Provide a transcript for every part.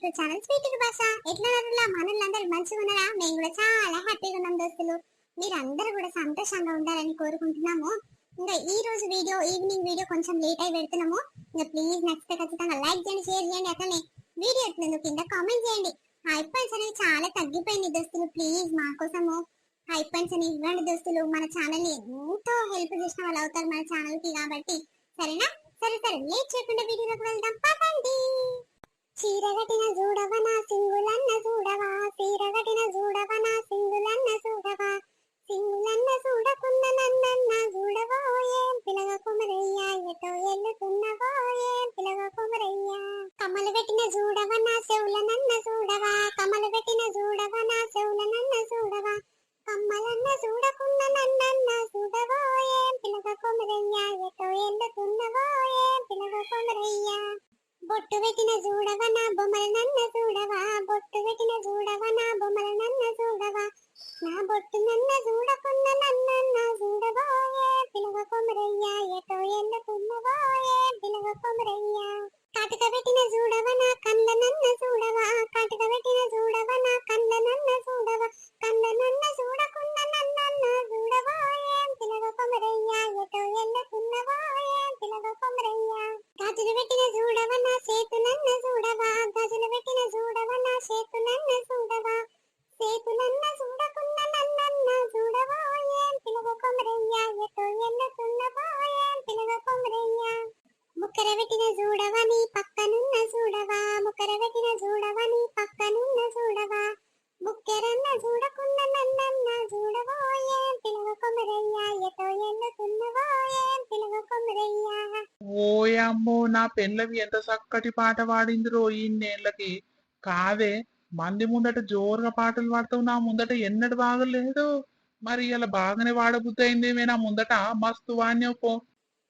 To channel sweet భాష. ఎట్లా మనలందరూ మంచిగా ఉన్నారా? మేము కూడా చాలా హ్యాపీగా ఉన్నాం దోస్తులు. మీరందరూ కూడా సంతోషంగా ఉండాలని కోరుకుంటున్నాము. ఇంకా ఈ రోజు వీడియో ఈవినింగ్ వీడియో కొంచెం లేట్ అయి పెడుతున్నాము. ఇంకా ప్లీజ్ నచ్చితే ఖచ్చితంగా లైక్ చేయండి, షేర్ చేయండి, అట్లనే వీడియో ఎట్లుందో కింద కామెంట్ చేయండి. హై పాయింట్స్ అనేవి చాలా తగ్గిపోయింది దోస్తులు. ప్లీజ్ మా కోసము హై పాయింట్స్ అని ఇవ్వండి దోస్తులు. మన ఛానల్ ని ఎంతో హెల్ప్ చేసిన వాళ్ళు అవుతారు మన ఛానల్ కి కాబట్టి. సరేనా? సరే లేట్ చేయకుండా వీడియోలోకి వెళ్దాం పదండి. చీరగటిన చూడవనా సింగులన్న చూడవా, చీరగటిన చూడవనా సింగులన్న చూడవా, సింగులన్న చూడకున్న నన్నన్న చూడవోయే పిలగ కుమరయ్య, ఎటో ఎల్లుతున్నవోయే పిలగ కుమరయ్య. కమ్మలు పెట్టిన చూడవనా చెవులనన్న చూడవా, కమ్మలు పెట్టిన చూడవనా చెవులనన్న చూడవా, కమ్మలన్న చూడకున్న నన్నన్న చూడవోయే పిలగ కుమరయ్య, ఎటో ఎల్లుతున్నవోయే పిలగ కుమరయ్య. బొట్టు పెట్టిన చూడవనా బొమ్మల నన్న చూడవా, బొట్టు పెట్టిన చూడవనా బొమ్మల నన్న చూడవా, నా బొట్టు నన్న చూడకున్న నన్న చూడబోయే పిలగ కొమరయ్య, ఎటో ఎల్లుతున్నవోయే పిలగ కొమరయ్య. కాటుక పెట్టిన చూడవనా కండ్ల నన్న చూడవా, కాటుక పెట్టిన చూడవనా కండ్ల నన్న చూడవా, కండ్ల నన్న చూడకున్న నన్న చూడబోయే పిలగ కొమరయ్య, ఎటో ఎల్లుతున్నవోయే పిలగ కొమరయ్య. గాజులు పెట్టిన చూడవనా చేతులన్న చూడవా, గాజులు పెట్టిన చూడవనా చేతులన్న చూడవా, చేతులన్న చూడకున్న నన్నన్న చూడవోయే పిలగ కొమరయ్య, ఎటో ఎల్లుతున్నవోయే పిలగ కొమరయ్య. ముక్కర పెట్టిన చూడవని పక్కనున్న చూడవా, ముక్కర పెట్టిన చూడవని పక్కనున్న చూడవా, ముక్కెరన్న చూడకున్న నన్నన్న చూడవోయే పిలగ కొమరయ్య, ఎటో ఎల్లుతున్నవోయే పిలగ కొమరయ్య. ఓయమ్మో, నా పెళ్ళవి ఎంత చక్కటి పాట పాడిందిరో ఇన్నేళ్ళకి. కాదే, మంది ముందట జోరుగా పాటలు పాడతావు, నా ముందట ఎన్నడు బాగలేదు. మరి ఇలా బాగానే వాడబుద్ధి అయిందేమే నా ముందట, మస్తు వాణ్యవు పో.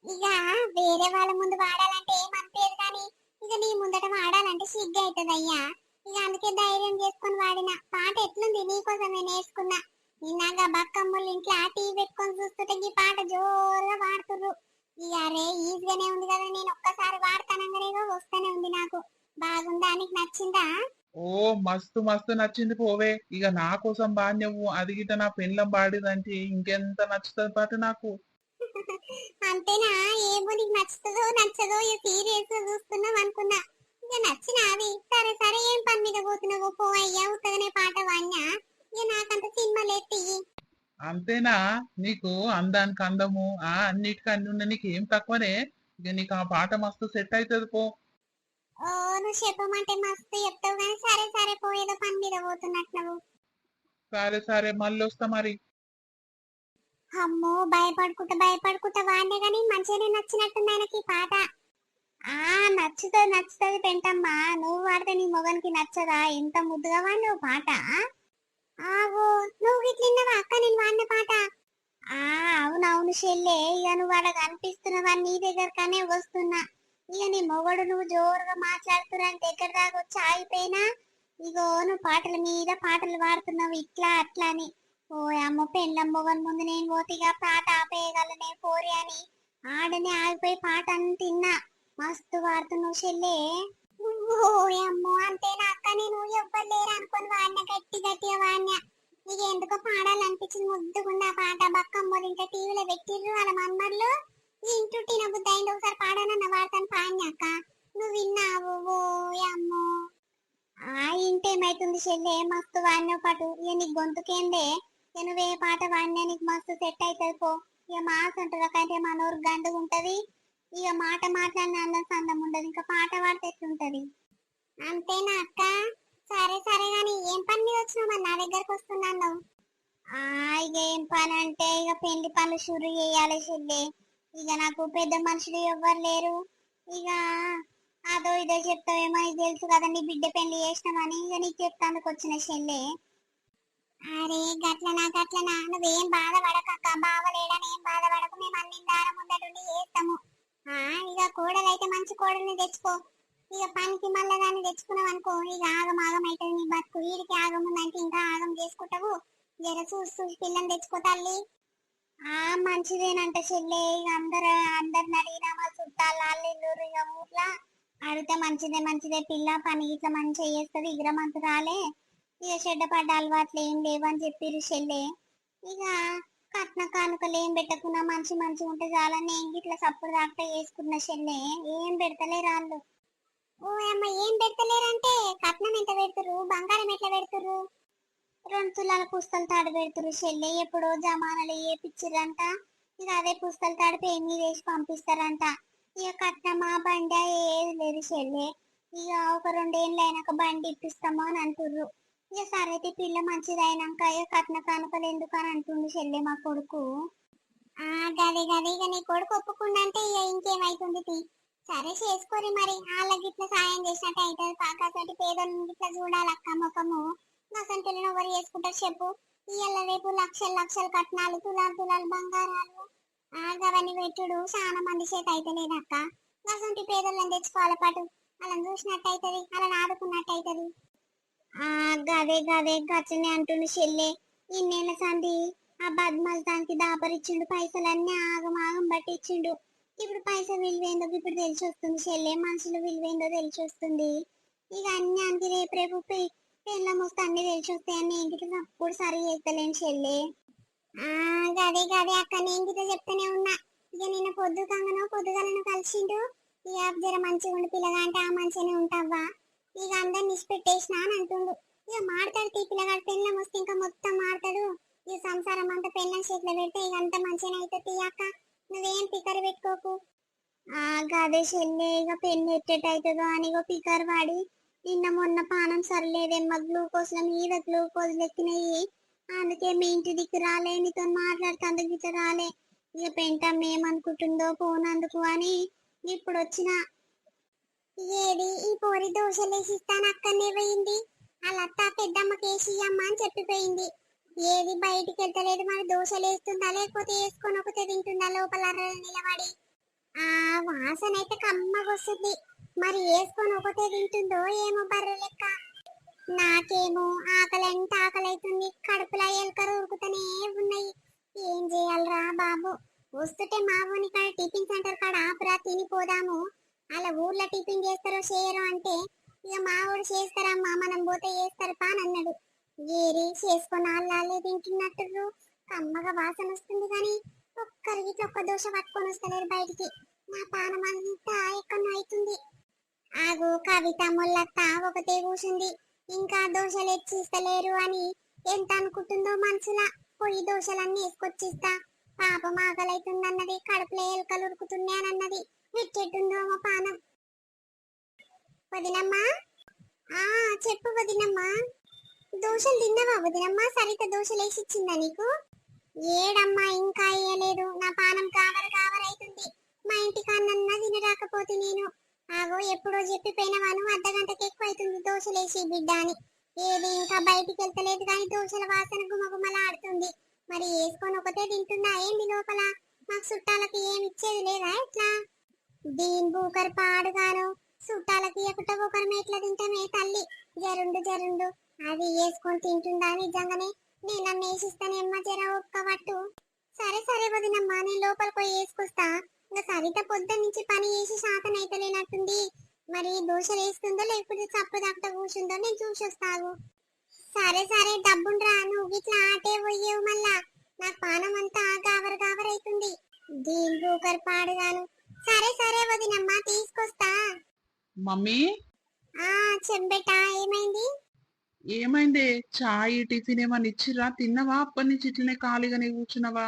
ఇక వేరే వాళ్ళ ముందు వాడాలంటే ఏమనిపించదు కానీ ఇక నీ ముందట వాడాలంటే సిగ్గు అవుతుంది అయ్యా. ఇక అందుకే ధైర్యం చేసుకొని వాడిన. పాట ఎట్లుంది నీకోసమే నేర్చుకున్నా. నిన్నగా బక్కమ్మలు ఇంట్లో టీవీ పెట్టుకొని చూస్తుంటే ఈ పాట జోరుగా పాడుతుర్రు. ఇక అరే ఈజీగానే ఉంది కదా, నేను ఒక్కసారి వాడతానంగానే వస్తూనే ఉంది నాకు. బాగుందా? నీకు నచ్చిందా? ఓ మస్తు మస్తు నచ్చింది పోవే. ఇక నా కోసం బాణ్యవు అది గిట నా పెళ్ళం పాడిదంటే ఇంకెంత నచ్చుతుంది పాట నాకు. అంతేనా? ఏమో నీకు నచ్చుతుందో నచ్చదో ఈ సీరియల్స్ లో చూస్తున్నాం అనుకున్నా. ఇక నచ్చినావి. సరే ఏం పని మీద పోతున్నావు? పో అయ్యా, ఉత్తగానే పాట వాడినా. ఇక నాకంత సినిమాలు ఎత్తి. అంతేనా? నీకు అందానికి అందము అన్నిటికీ అన్ని ఉన్న నీకు ఏం తక్కువనే. ఇక నీకు ఆ పాట మస్తు సెట్ అవుతుంది పో. ఓ నువ్వు చెప్పమంటే మస్తు చెప్తావు కానీ సరే పో, ఏదో పని మీద పోతున్నట్టు నువ్వు. సరే మళ్ళీ వస్తా మరి. అమ్మో, భయపడుకుంటా వాడినే గాని మంచిగానే నచ్చినట్టుంది ఆయనకి పాట. నచ్చుతుంది పెంటమ్మా. నువ్వు వాడితే నీ మొగనికి నచ్చదా? ఎంత ముద్దుగా వాడినవు పాట. ఆవో, నువ్వు గిట్లిన్నవా అక్క నేను వాడిన పాట? అవునవును చెల్లె. ఇక నువ్వు వాడ కనిపిస్తున్నవా, నీ దగ్గరకనే వస్తున్నా. ఇక నీ మొగడు నువ్వు జోరుగా మాట్లాడుతున్నా దగ్గర దాకా వచ్చి ఆగిపోయినా. ఇగో నువ్వు పాటల మీద పాటలు పాడుతున్నావు ఇట్లా అట్లా అని. ఓ అమ్మ, పెళ్ళం మొగన్ ముందు నేను పోతిగా పాట ఆపేయగలనే పోరి అని ఆడనే ఆగిపోయి పాట అని తిన్నా. మస్తు పాడుతున్నావు చెల్లె. ఓ అమ్మో, అంతేనా అక్క? నేను ఎవ్వరు లేరు అనుకుని వాడిన, గట్టిగా వాడిన. నీకు ఎందుకో పాడాలనిపించింది. ముద్దుగుండా పాట. బక్కమ్మోరు ఇంకా టీవీలో పెట్టిర్రు వాళ్ళ మన్మర్లు. ఈ ఇంటూ టీన బుద్ధి అయింది. ఒకసారి పాడానన్న వాడతాను పాడినాక. నువ్వు విన్నావు? ఓ అమ్మో, ఇంటేమైతుంది చెల్లె, మస్తు వాడిన పాటు. ఇక నీకు గొంతుకేందే, ఇక నువ్వే పాట వాడినా నీకు మస్తు సెట్ అవుతుంది పో. ఇక మాస్ అంటారు మనోరు గండుగా ఉంటది. ఇక మాట మాట్లాడిన అన్నం సందం ఉండదు, ఇంకా పాట పాడితే ఎట్లుంటది? అంతేనా అక్క? సరే గాని ఏం పని మీద వచ్చినావు? మరి నా దగ్గరకు వస్తున్నాను. ఇక ఏం పని అంటే ఇక పెళ్లి పనులు షురు చేయాలి చెల్లి. ఇక నాకు పెద్ద మనుషులు ఎవ్వరు లేరు. ఇక అదో ఇదో చెప్తావేమో, నీకు తెలుసు కదా నీ బిడ్డ పెళ్లి చేసినామని. ఇక నీకు చెప్తానికి వచ్చిన చెల్లి. అరే గట్లనా నువ్వేం బాధపడకక్క. బావలేడని ఏం బాధపడకు, మేము అన్ని దారం ముందటుండి చేస్తాము. ఇక కోడలైతే మంచి కోడల్ని తెచ్చుకో. ఇక పనికి మళ్ళా దాన్ని తెచ్చుకున్నావు అనుకో, ఇక ఆగం అవుతుంది నీ బతుకు. వీడికి ఆగం ఉందంటే ఇంకా ఆగం చేసుకుంటావు. జర చూసి పిల్లని తెచ్చుకో తల్లి. మంచిదేనంట చెల్లె. ఇక అందరు అడిగినా మా చుట్టాలు వాళ్ళు ఇక ఊర్లో అడిగితే మంచిదే మంచిదే పిల్ల పని ఇట్లా మంచిగా చేస్తుంది ఇగ్రమంతురాలే. ఇక చెడ్డ పడ్డ అలవాట్లు ఏం లేవని చెప్పిర్రు చెల్లె. ఇక కట్న కానుకలు ఏం పెట్టకున్నా మంచి మంచిగా ఉంటే చాలని నేను ఇట్లా సప్పుడు దాకా చేసుకున్న చెల్లె. ఏం పెడతలేరు వాళ్ళు. ఓ అమ్మ ఏం పెడతలేరంటే కట్నం ఎంత పెడుతురు, బంగారం ఎట్లా పెడుతురు? 2 తులాల పుస్తల తాడు పెడుతురు చెల్లె. ఎప్పుడో జమానాలు ఏపిచ్చిరంట. ఇక అదే పుస్తల తాడు పేరు మీద వేసి పంపిస్తారంట. ఇక కట్నమా బండి ఏది లేదు చెల్లె. ఇక ఒక 2 ఏళ్ళు అయినాక బండి ఇప్పిస్తాము అని అంటుర్రు. ఇక సరైతే పిల్ల మంచిది అయినాక ఇక కట్న కానుకలు ఎందుకు అని అంటుండు చెల్లె మా కొడుకు. గదే గదే ఇక నీ కొడుకు ఒప్పుకుండా అంటే ఇక ఇంకేమైతుంది తీ. సరే చేసుకోరి మరి వాళ్ళకి ఇట్లా సాయం చేసినట్టు అవుతుంది. కాకాసటి పేదలను ఇట్లా చూడాలి అక్క ముఖము. అసంటోళ్ళని ఎవరు చేసుకుంటారు చెప్పు? ఇవాళ రేపు లక్షలు లక్షలు కట్నాలు తులాలు తులాలు బంగారాలు గవన్నీ పెట్టుడు చాలా మంది చేత అయితే లేదక్క. అసంటి పేదలను తెచ్చుకోవాలి పాటు వాళ్ళని చూసినట్టు అవుతుంది, వాళ్ళని ఆదుకున్నట్టు అవుతుంది. గదే గదే గచ్చనే అంటుండు చెల్లె. ఇన్నేళ్ళ సంది ఆ బద్మల్తానికి దాపరిచ్చిండు, పైసలన్నీ ఆగం ఆగం పట్టించిండు. ఇప్పుడు పైసలు విలువేందో ఇప్పుడు తెలిసి వస్తుంది చెల్లె, మనుషులు విలువేందో తెలిసి వస్తుంది. ఇక అన్యానికి రేపు రేపు పెళ్ళ మోస్తే అన్ని తెలిసి వస్తాయని నేను గిట్ల అప్పుడు సరి చేస్తలేను చెల్లె. గదే గదే అక్క నేను గిట్ల చెప్తానే ఉన్నా. ఇక నిన్న పొద్దుగాలను కలిసిండు. ఇక జర మంచిగా ఉండి పిల్లగా అంటే ఆ మంచిగానే ఉంటావా, ఇక అందరిని ఇచ్చిపెట్టేసిన అని అంటుండు. ఇక మాడతాడు తీ పిల్లగాడు, పెళ్ళం వస్తే ఇంకా మొత్తం మాడతాడు. ఇక సంసారం అంతా పెళ్ళం చేతిలో పెడితే ఇక అంత మంచిగానే అవుతుంది అక్క. నువ్వేం పికర్ పెట్టుకోకు. గదే చెల్లె ఇక పెళ్లి ఎట్టేట్ అవుతుందో అని ఇక పికర్ వాడి నిన్న మొన్న పానం సరిలేదేమ్మ, గ్లూకోజ్ల మీద గ్లూకోజ్లు ఎక్కినాయి. అందుకే మీ ఇంటి దిక్కు రాలే, నీతో మాట్లాడుతందుకు గిట్ల రాలే. ఇక పెంటమ్మ ఏమనుకుంటుందో పోనందుకు అని ఇప్పుడు వచ్చిన. ఏది ఈ పోరి దోశలేసి ఇస్తాను అక్కడనే పోయింది. వాళ్ళత్త పెద్దమ్మకేసి అమ్మ అని చెప్పిపోయింది. ఏది బయటికి వెళ్తలేదు, మరి దోశలు వేస్తుందా లేకపోతే వేసుకొని ఒకతే తింటుందా లోపల నిలబడి. వాసన అయితే కమ్మగా వస్తుంది. మరి వేసుకొని ఒకతే తింటుందో ఏమో బర్రె లెక్క. నాకేమో ఆకలి అంటే ఆకలి అవుతుంది, కడుపులో ఎలుకలు ఉరుకుతూనే ఉన్నాయి. ఏం చేయాలరా బాబు? వస్తుంటే మా ఊని కాడ టిఫిన్ సెంటర్ కాడ ఆపురా తినిపోదాము. అలా ఊర్లో టిఫిన్ చేస్తారో చేయరో అంటే ఇక మా ఊరు చేస్తారమ్మా మనం పోతే చేస్తారు పా అని అన్నాడు. ఏరి చేసుకొని వాళ్ళే తింటున్నట్టు కమ్మగా వాసన వస్తుంది కానీ ఒక్కరికి ఒక్క దోశ పట్టుకొని వస్తలేరు బయటికి. నా పానం అంతా ఎక్కడో అవుతుంది. ఆగు కవిత మొల్లత్త ఒకతే కూర్చుంది. ఇంకా దోశలు ఎచ్చిస్తలేరు అని ఎంత అనుకుంటుందో మనసులా. పొయ్యి దోశలన్నీ వేసుకొచ్చిస్తా, పాపం ఆకలైతుందన్నది, కడుపులో ఎలుకలు ఉరుకుతున్నాయనన్నది. విచ్చెట్టుందో మా పానం. వదినమ్మా చెప్పు వదినమ్మా. దోశలు తిన్నావా వదినమ్మా? సరిత దోశలు వేసి ఇచ్చిందా నీకు? ఏడమ్మా ఇంకా అయ్యలేదు, నా పానం కావరైతుంది. మా ఇంటికి అన్నన్నా తినరాకపోతే నేను. ఆగో ఎప్పుడో చెప్పిపోయినవాను, అర్ధగంటకి ఎక్కువ అవుతుంది దోశలేసి బిడ్డ అని. ఏది ఇంకా బయటికి వెళ్తలేదు కానీ దోశల వాసన గుమగుమలాడుతుంది. మరి వేసుకొని ఒకటే తింటుందా ఏంది లోపల? మాకు చుట్టాలకి ఏమి ఇచ్చేది లేదా ఎట్లా? దీని బూకర్ పాడుగాను చుట్టాలకి ఇవ్వకుండా ఒకరి ఎట్లా తింటామే తల్లి. జరుండు అది వేసుకొని తింటుందా నిజంగానే? నేను నన్ను వేసిస్తానేమ్మ జర ఒక్క పట్టు. సరే సరే వదినమ్మా నేను లోపలికి పోయి వేసుకొస్తా. ఇంకా సరిత పొద్దున్న నుంచి పని చేసి శాతం అయితలేనట్టుంది. మరి దోశలు వేస్తుందో లేకపోతే చప్పు దాకా కూర్చుందో నేను చూసి వస్తాను. సరే సరే డబ్బుండ్రా, నువ్వు ఇట్లా ఆటే పోయేవు మళ్ళా. నాకు పానం అంతా గావరైతుంది. దీని బూకర్ పాడుగాను. సరే సరే వదినమ్మా తీసుకొస్తా. మమ్మీ చెంబెటా ఏమైంది? ఏమైందే? చాయ్ టిఫిన్ ఏమన్నా ఇచ్చిరా? తిన్నవా? అప్పటి నుంచి ఇట్లనే ఖాళీగానే కూర్చున్నావా?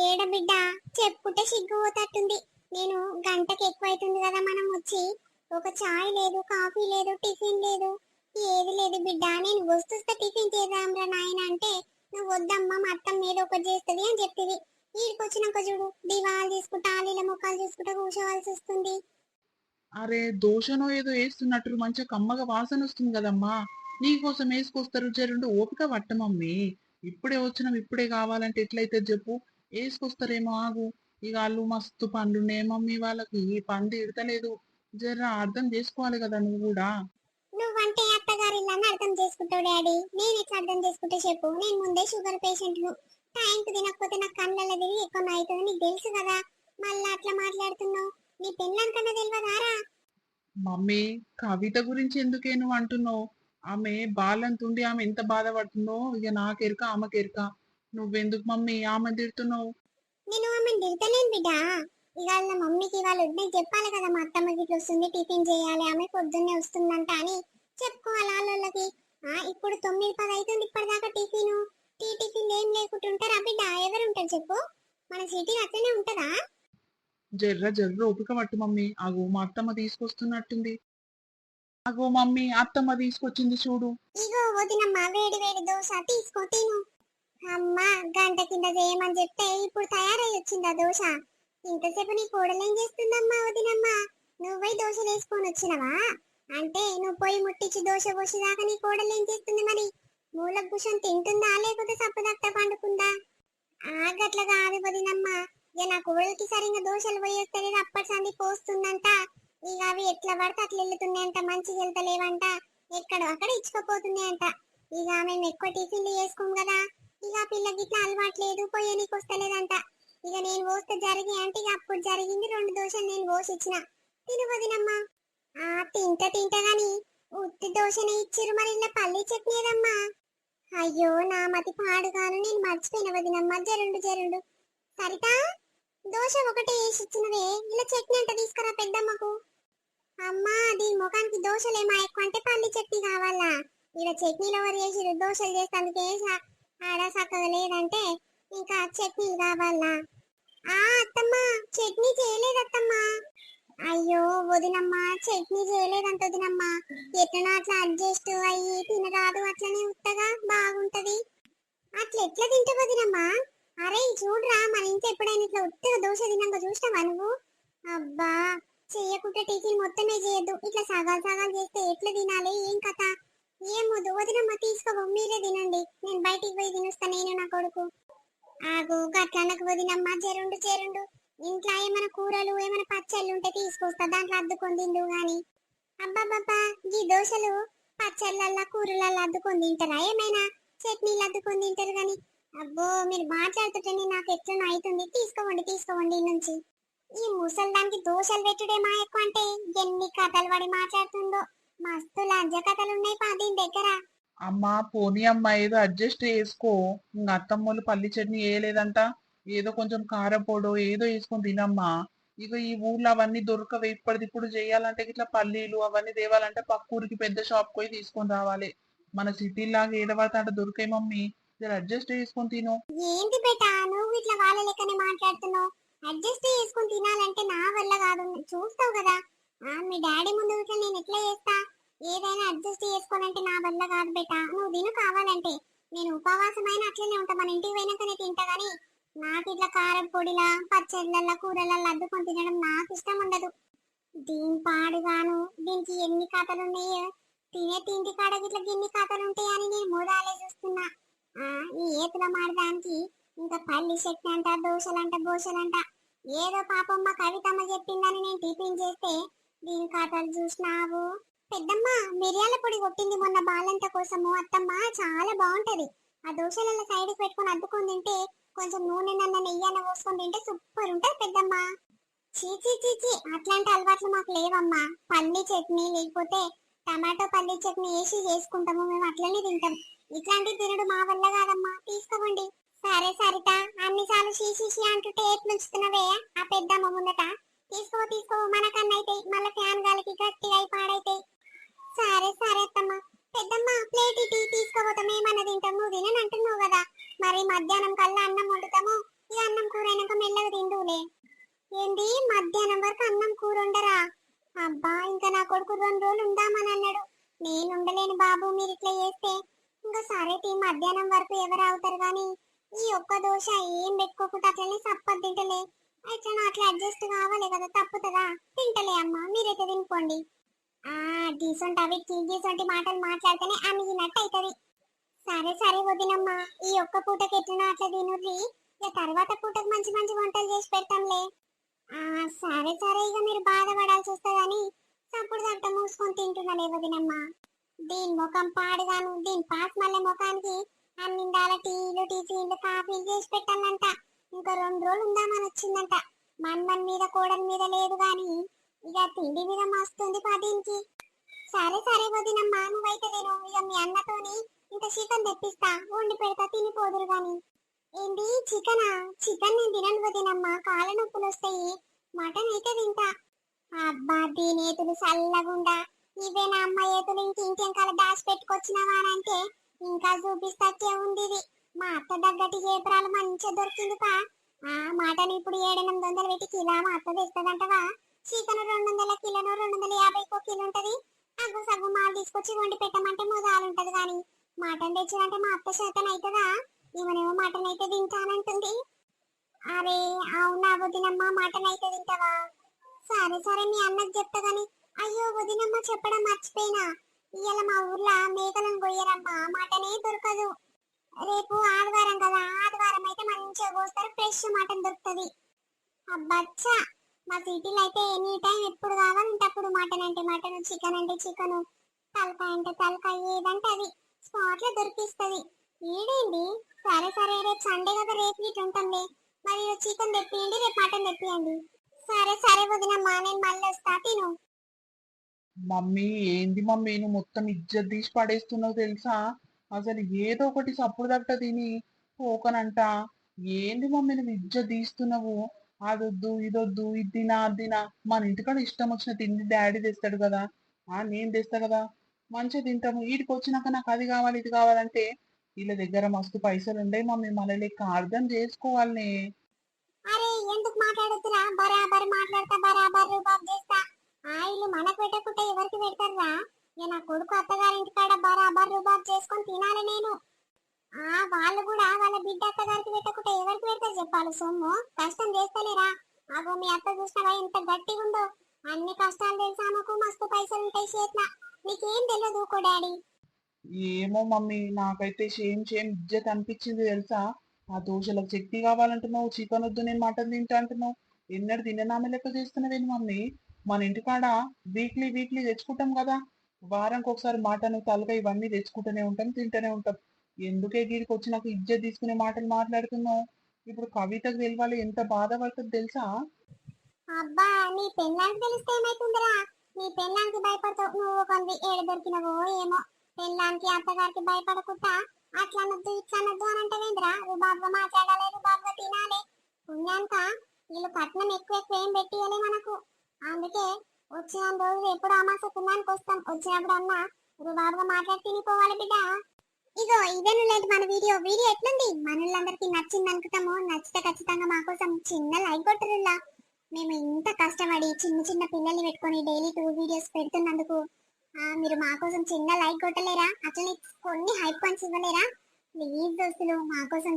ఏడ బిడ్డ చెప్పుకుంటే సిగ్గుపోతట్టుంది. నేను గంటకి ఎక్కువ అవుతుంది కదా మనం వచ్చి. ఒక చాయ్ లేదు, కాఫీ లేదు, టిఫిన్ లేదు, ఏది లేదు బిడ్డ. నేను వస్తుస్తా టిఫిన్ చేద్దాంరా నాయన అంటే నువ్వు వద్దమ్మా మా అత్తమ్మ ఏదో ఒకటి చేస్తుంది అని చెప్తుంది. వీడికి వచ్చినాక చూడు దివాలు తీసుకుంటా నీళ్ళ ముఖాలు చూసుకుంటా కూర్చోవలసి వస్తుంది. అరే దోశనో ఏదో వేస్తున్నట్టు మంచిగా కమ్మగా వాసన వస్తుంది కదమ్మా, నీకోసం వేసుకొస్తారు. జరుండు ఓపిక పట్ట మమ్మీ. ఇప్పుడే వచ్చినాం, ఇప్పుడే కావాలంటే ఎట్లయితే చెప్పు. వేసుకొస్తారేమో ఆగు. ఇక వాళ్ళు మస్తు పండ్లున్నాయి మమ్మీ, వాళ్ళకి ఈ పండు ఇడతలేదు. జర అర్థం చేసుకోవాలి కదా నువ్వు కూడా. నువ్వంటే అత్తగారిల్లని అర్థం చేసుకుంటావు డాడీ, నేను ఎట్లా అర్థం చేసుకుంటే చెప్పు? నేను ముందే షుగర్ పేషెంట్ ను. టైంకి తినకపోతే నా కళ్ళల్లో తిరిగి ఎక్కువ అవుతుంది నీకు తెలుసు కదా. మళ్ళా అట్లా మాట్లాడుతున్నావు. నీ పెళ్ళానికన్నా తెలియదారా? మమ్మీ, కవిత గురించి ఎందుకే నువ్వు అంటున్నావు? ఆమె బాలంతుండి ఆమె ఎంత బాధపడుతుందో ఇక నాకెరక ఆమెకెరక. నువ్వెందుకు మమ్మీ ఆమె తిడుతున్నావు? నేను ఆమెను తిడతలేను బిడ్డ. ఇవాళ నా మమ్మీకి ఇవాళ నేను చెప్పాలి కదా, మా అత్తమ్మకి ఇట్లా వస్తుంది, టిఫిన్ చేయాలి, ఆమె పొద్దున్నే వస్తుందంట అని చెప్పుకోవాలి వాళ్ళకి. ఇప్పుడు 9:10 అవుతుంది, ఇప్పటిదాకా టిఫిన్ ఏం లేకుండా ఉంటారా బిడ్డ? ఎవరు ఉంటారు చెప్పు? మన సిటీ అట్లనే ఉంటదా? జర్ర జర్ర ఓపిక పట్టు మమ్మీ. అగో మా అత్తమ్మ తీసుకొస్తున్నట్టుంది. అగో మమ్మీ, అత్తమ్మ తీసుకొచ్చింది చూడు. ఇగో వదినమ్మా, వేడి వేడి దోశ తీసుకో తిను. అమ్మా, గంట కింద చేయమని చెప్తే ఇప్పుడు తయారై వచ్చిందా దోశ? ఇంతసేపు నీ కోడలేం చేస్తుందమ్మా వదినమ్మా? నువ్వై దోశలు వేసుకొని వచ్చినవా? అంటే నువ్వు పొయ్యి ముట్టించి దోశ పోసేదాకా నీ కోడలేం చేస్తుంది మరి? మూల కూర్చొని తింటుందా లేకపోతే సప్పదత్త పండుకుందా? గట్ల కాదు వదినమ్మా. ఇక నా కోడలికి సరిగ్గా దోశలు పోయేస్తలేదు, అప్పటి సంది పోస్తుందంట. ఇక అవి ఎట్లా పడితే అట్లా వెళ్తున్నాయంట, మంచిగా వెళ్తలేవంట, ఎక్కడ అక్కడ ఇచ్చుకోపోతున్నాయంట. ఇక మేము ఎక్కువ టిఫిన్లు చేసుకోము కదా, ఇక పిల్లకి ఇట్లా అలవాట్లేదు, పోయనీకి వస్తలేదంట. ఇక నేను పోస్తే జరిగి అంటే ఇక అప్పుడు జరిగింది, 2 దోశలు నేను పోసి ఇచ్చిన. తిను వదినమ్మా. తింటా గాని ఉత్తి దోశనే ఇచ్చిరు, మరి ఇలా పల్లి చట్నీ ఏదమ్మా? అయ్యో, నా మతి పాడుగాను, నేను మర్చిపోయిన వదినమ్మా. జరుండు సరితా, దోశ ఒకటే వేసి ఇచ్చినవే, ఇలా చట్నీ అంట తీసుకురా పెద్దమ్మకు. అమ్మా, దీని ముఖానికి దోశలేమా ఎక్కువ అంటే పల్లి చట్నీ కావాలా? ఇలా చట్నీలో ఎవరు చేసిరు? దోశలు చేస్తానికి ఆడ చక్కగా లేదంటే ఇంకా చట్నీలు కావాలా? అత్తమ్మా, చట్నీ చేయలేదు అత్తమ్మా. అయ్యో వదినమ్మా, చట్నీ చేయలేదంట వదినమ్మా. ఎట్లనో అట్లా అడ్జస్ట్ అయ్యి తినరాదు, అట్లనే ఉత్తగా బాగుంటది. అట్లా ఎట్లా తింటావు వదినమ్మా? అరే చూడరా, మన ఇంట్లో ఎప్పుడైనా ఇట్లా ఉత్తగా దోశ తిన్నాక చూసినావా నువ్వు? అబ్బా, చెయ్యకుంటే టిఫిన్ మొత్తమే చేయొద్దు, ఇట్లా సగాలు సగాలు చేస్తే ఎట్లా తినాలి, ఏం కథ? ఏమొద్దు వదినమ్మ, తీసుకోబో, మీరే తినండి, నేను బయటికి పోయి తినొస్తా, నేను నా కొడుకు. ఆగు, గట్లనకు వదినమ్మ, చెరుండు. ఇంట్లో ఏమైనా కూరలు ఏమైనా పచ్చళ్ళు ఉంటే తీసుకొస్తా, దాంట్లో అద్దుకొని తిందువు గాని. అబ్బాబ్బా, ఈ దోశలు పచ్చళ్ళల్లా కూరలల్లా అద్దుకొని తింటారా ఏమైనా? చట్నీలు అద్దుకొని తింటారు గాని. అబ్బో, మీరు మాట్లాడుతుంటేనే నాకు ఎట్లనో అవుతుంది. తీసుకోవండి ఈ నుంచి. ఈ ముసల్దానికి దోశలు పెట్టుడే మా ఎక్కువ అంటే ఎన్ని కథలు పడి మాట్లాడుతుందో. మస్తు లంజ కథలు ఉన్నాయి దీని దగ్గర. అమ్మా పోనీ అమ్మా, ఏదో అడ్జస్ట్ చేసుకో. ఇంక అత్తమ్మోళ్ళు పల్లి చట్నీ వేయలేదంట, ఏదో కొంచెం కారపొడో ఏదో వేసుకొని తినమ్మా. ఇక ఈ ఊర్లో అవన్నీ దొరకవే, ఇప్పటిదిప్పుడు చేయాలంటే ఇట్లా పల్లీలు అవన్నీ తేవాలంటే పక్క ఊరికి పెద్ద షాప్ పోయి తీసుకొని రావాలి. మన సిటీ లాగా ఏడవడతా అంటే దొరికాయి మమ్మీ. జర అడ్జస్ట్ చేసుకొని తిను. ఏంటి బేటా, నువ్వు ఇట్లా వాళ్ళ లెక్కనే మాట్లాడుతున్నావు? అడ్జస్ట్ చేసుకొని తినాలంటే నా వల్ల కాదు, చూస్తావు కదా. మీ డాడీ ముందు ఇట్లా నేను ఎట్లా చేస్తా? ఏదైనా అడ్జస్ట్ చేసుకోవాలంటే నా వల్ల కాదు బేటా, నువ్వు తిను కావాలంటే. నేను ఉపవాసమైన అట్లనే ఉంటా, మన ఇంటికి పోయినాకనే తింటా గానీ నాకు ఇట్లా కారం పొడిలా పచ్చళ్ళల్లా కూరలల్లా అద్దుకొని తినడం నాకు ఇష్టం ఉండదు. దీని పాడుగాను, దీనికి ఎన్ని కథలు ఉన్నాయో. తినే తిండి కాడ ఇట్లా గిన్ని కథలు ఉంటాయని నేను మూడాలే చూస్తున్నా. ఈ ఏతుల మాడదానికి ఇంకా పల్లి చట్నీ అంట, దోశలంట, బోశలంట. ఏదో పాపం మా కవితమ్మ చెప్పిందని నేను టిఫిన్ చేస్తే దీని కథలు చూసినావు. పెద్దమ్మ మిరియాల పొడి కొట్టింది మొన్న బాలంత కోసము అత్తమ్మ, చాలా బాగుంటది. ఆ దోశలలో సైడ్ పెట్టుకొని అద్దుకొని తింటే, కొంచెం నూనె నన్న నెయ్యన్న పోసుకొని తింటే సూపర్ ఉంటది పెద్దమ్మ. చీచీ, అట్లాంటి అలవాట్లు మాకు లేవమ్మా. పల్లి చట్నీ లేకపోతే టమాటో పల్లి చట్నీ వేసి చేసుకుంటాము, మేము అట్లనే తింటాం. ఇట్లాంటి తినడు మా వల్ల కాదమ్మా, తీసుకోండి. సరే సరిత, అన్నిసార్లు షీషీ అంటుంటే ఏట్లుంచుతున్నవే ఆ పెద్దమ్మ ముందట? తీసుకో, మనకన్నా అయితే మళ్ళీ ఫ్యాన్ గాలికి గట్టిగా అయి పాడైతాయి. సరే అత్తమ్మ. పెద్దమ్మ, ప్లేట్ ఇటీ, తీసుకోపోతాం, ఏమన్నా తింటాం, నువ్వు తినని అంటున్నావు కదా. మరి మధ్యాహ్నం కల్లా అన్నం వండుతాము, ఈ అన్నం కూర అయినాక మెల్లగా తిందువులే. ఏంది, మధ్యాహ్నం వరకు అన్నం కూర ఉండరా? అబ్బా, ఇంకా నా కొడుకు 2 రోజులు ఉందామని అన్నాడు. నేను ఉండలేను బాబు మీరు ఇట్లా చేస్తే. ఇంకా సరే మధ్యాహ్నం వరకు ఎవరు అవుతారు గాని ఈ ఒక్క దోశ ఏం పెట్టుకోకుండా అట్లనే సప్పది తింటలే. అట్లా అట్లా అడ్జస్ట్ కావాలి కదా, తప్పుతుందా? తింటలే అమ్మా, మీరైతే తినుకోండి. గీసొంటి మాటలు మాట్లాడితేనే అమిగినట్టు అవుతుంది. సరే వదినమ్మా, ఈ ఒక్క పూటకి ఎట్లనో అట్లా తినుర్రి, ఇక తర్వాత పూటకు మంచి మంచి వంటలు చేసి పెడతాంలే. సరే ఇక మీరు బాధపడాల్సి వస్తుందని చప్పుడు తట్ట మూసుకొని తింటున్నాలే వదినమ్మా. దీని ముఖం పాడుగాను, దీని పాస్ మళ్ళీ ముఖానికి అన్నిండాల టీలు టిఫిన్లు కాఫీలు చేసి పెట్టాలంట. ఇంకా 2 రోజులు ఉందామని వచ్చిందంట. మన్మన్ మీద కోడల మీద లేదు గాని ఇక తిండి మీద మస్తుంది దీనికి. సరే సరే వదినమ్మా, నువ్వైతే తిను. ఇక మీ అన్నతోని ఇంత చికెన్ తెప్పిస్తా, వండి పెడతా, తినిపోదురు గాని. ఏంటి చికెనా? చికెన్ నేను తినను వదినమ్మా, కాళ్ళ నొప్పులు వస్తాయి. మటన్ అయితే తింటా. అబ్బా దీనేతులు చల్లగుండా, ఇవే నా అమ్మ ఏతులు ఇంకెంకాల దాచి పెట్టుకొచ్చినావా అని అంటే ఇంకా చూపిస్తచ్చే ఉంది ఇది. మా అత్త తగ్గట్టు ఏపురాలు మంచిగా దొరికింది పా. ఆ మటన్ ఇప్పుడు 700-800 పెట్టి కిలో మా అత్త తెస్తుందంటవా? చికెన్ 200 కిలోను, 250 కిలో ఉంటది. అగ్గు సగ్గు మాలు తీసుకొచ్చి వండి పెట్టమంటే మొదలుంటది గాని మటన్ తెచ్చారంటే మా అత్త శాతం అవుతుందా? ఇవనేమో మటన్ అయితే తింటానంటుంది. అరే అవునా వదినమ్మ, మటన్ అయితే తింటావా? సరే సరే మీ అన్నకు చెప్తా గాని. అయ్యో వదినమ్మ చెప్పడం మర్చిపోయినా, ఇవాళ మా ఊర్లో మేకలను కొయ్యరమ్మా, మటనే దొరకదు. రేపు ఆదివారం కదా, ఆదివారం అయితే మంచిగా కోస్తారు, ఫ్రెష్ మటన్ దొరుకుతది. అబ్బచ్చా, మా సిటీలో అయితే ఎనీ టైం ఎప్పుడు కావాలంటే అప్పుడు మటన్ అంటే మటన్, చికెన్ అంటే చికెన్, తలకాయ అంటే తలకాయ, ఏదంటే అది స్పాట్ లో దొరికిస్తది. ఏడేంటి? సరే సరే రేపు సండే కదా, రేపు ఇటు ఉంటాంలే. మరి చికెన్ తెప్పియండి, రేపు మటన్ తెప్పియండి. సరే సరే వదినమ్మా, నేను మళ్ళీ వస్తా, తిను. మమ్మీ ఏంది మమ్మీ, నువ్వు మొత్తం ఇజ్జత్ తీసి పడేస్తున్నావు తెలుసా? అసలు ఏదో ఒకటి సప్పుడు దట్ట తిని పోకనంట. ఏంది మమ్మీ నువ్వు ఇజ్జత్ తీస్తున్నావు? అదొద్దు ఇదొద్దు, ఇది తినా అది తినా. మన ఇంటికాడ ఇష్టం వచ్చిన తిండి డాడీ తెస్తాడు కదా, నేను తెస్తా కదా, మంచిగా తింటాము. వీడికి వచ్చినాక నాకు అది కావాలి ఇది కావాలంటే వీళ్ళ దగ్గర మస్తు పైసలు ఉండే మమ్మీ, మన లెక్క అర్థం చేసుకోవాలని. అరే ఎందుకు మాట్లాడుతురా? బరాబర్ మాట్లాడతా, బరాబర్ రూబాబ్ చేస్తా. ఇల్లు మనకు పెట్టకుంటే ఎవరికి పెడతారా? ఇక నా కొడుకు అత్తగారింటి కాడ బరాబర్ రూబాబ్ చేసుకొని తినాలి నేను. వాళ్ళు కూడా వాళ్ళ బిడ్డ అత్తగారికి పెట్టకుంటే ఎవరికి పెడతారు చెప్పాలి సొమ్ము? కష్టం చేస్తలేరా? అగో మీ అత్త చూసినవా ఎంత గట్టిగా ఉందో. అన్ని కష్టాలు తెలుసా నాకు, మస్తు పైసలు ఉంటాయి చేతిన. నీకేం తెలియదు ఊకో డాడీ. ఏమో మమ్మీ, నాకైతే షేమ్ ఇజ్జత్ అనిపించింది తెలుసా? ఆ దోశలకు శక్తి కావాలంటున్నావు, చికెన్ వద్దు నేను మటన్ తింటా అంటున్నావు. ఎన్నడు తిననామె లెక్క చేస్తున్నావేంటి మమ్మీ? మన ఇంటికాడ వీక్లీ వీక్లీ తెచ్చుకుంటాం కదా, వారానికి ఒకసారి మటన్ తలకాయ ఇవన్నీ తెచ్చుకుంటూనే ఉంటాం, తింటూనే ఉంటాం. ఎందుకే గీడికి వచ్చి నాకు ఇజ్జత్ తీసుకునే మాటలు మాట్లాడుతున్నావు? ఇప్పుడు కవితకు తెలియాలి, ఎంత బాధపడుతుంది తెలుసా? అబ్బా నీ పెళ్ళానికి తెలిస్తే ఏమైతుందిరా? నీ పెళ్ళానికి భయపడతావు నువ్వు, కొంది ఏడు దొరికినవో ఏమో. పెళ్ళానికి అత్తగారికి భయపడకుండా అట్లా అనొద్దు ఇట్లా అనొద్దు అని అంటవేంద్రా? రుబాబ్గా మాట్లాడాలి, రుబాబ్గా తినాలి. పుణ్యానిక వీళ్ళు కట్నం ఎక్కువ ఎక్కువ ఏం పెట్టియలే మనకు. అందుకే వచ్చిన రోజులు ఎప్పుడు అమాస పుణ్యానికి వస్తాం, వచ్చినప్పుడు అన్నా రుబాబ్గా మాట్లాడి తినిపోవాలి బిడ్డ. ఇగో ఇదేను లేదు మన వీడియో. వీడియో ఎట్లుంది? మనోళ్ళందరికీ నచ్చింది అనుకుంటాము. నచ్చితే ఖచ్చితంగా మా కోసం చిన్న లైక్ కొట్టరులా. మేము ఇంత కష్టపడి చిన్న చిన్న పిల్లల్ని పెట్టుకొని డైలీ 2 వీడియోస్ పెడుతున్నందుకు మీరు మా కోసం చిన్న లైక్ కొట్టలేరా? అట్లనే కొన్ని హైప్ పాయింట్స్ ఇవ్వలేరా? ప్లీజ్ దోస్తులు మా కోసం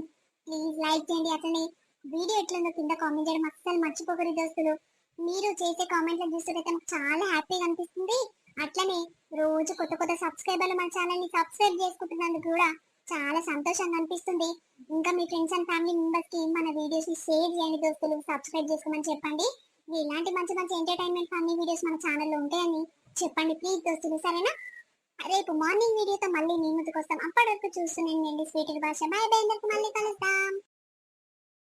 ప్లీజ్ లైక్ చేయండి. అట్లనే వీడియో ఎట్లుందో కింద కామెంట్ చేయడం అస్సలు మర్చిపోకరి దోస్తులు. మీరు చేసే కామెంట్లు చూస్తుంటే నాకు చాలా హ్యాపీగా అనిపిస్తుంది. అట్లనే రోజు కొత్త కొత్త సబ్స్క్రైబర్లు మన ఛానల్ ని సబ్స్క్రైబ్ చేసుకుంటున్నందుకు కూడా చాలా సంతోషంగా అనిపిస్తుంది. ఇంకా మీ ఫ్రెండ్స్ అండ్ ఫ్యామిలీ మెంబర్స్ కి మన వీడియోస్ ని షేర్ చేయండి దోస్తులు, సబ్స్క్రైబ్ చేసుకోమని చెప్పండి. ఇలాంటి మంచి మంచి ఎంటర్టైన్మెంట్ ఫన్నీ వీడియోస్ మన ఛానల్లో ఉంటాయని చెప్పండి ప్లీజ్ దోస్తులు, సరేనా? రేపు మార్నింగ్ వీడియోతో మళ్ళీ మీ ముందుకు వస్తాం. అప్పటి వరకు చూస్తూనే స్వీట్ భాష. బాయ్ బాయ్, మళ్ళీ కలుద్దాం.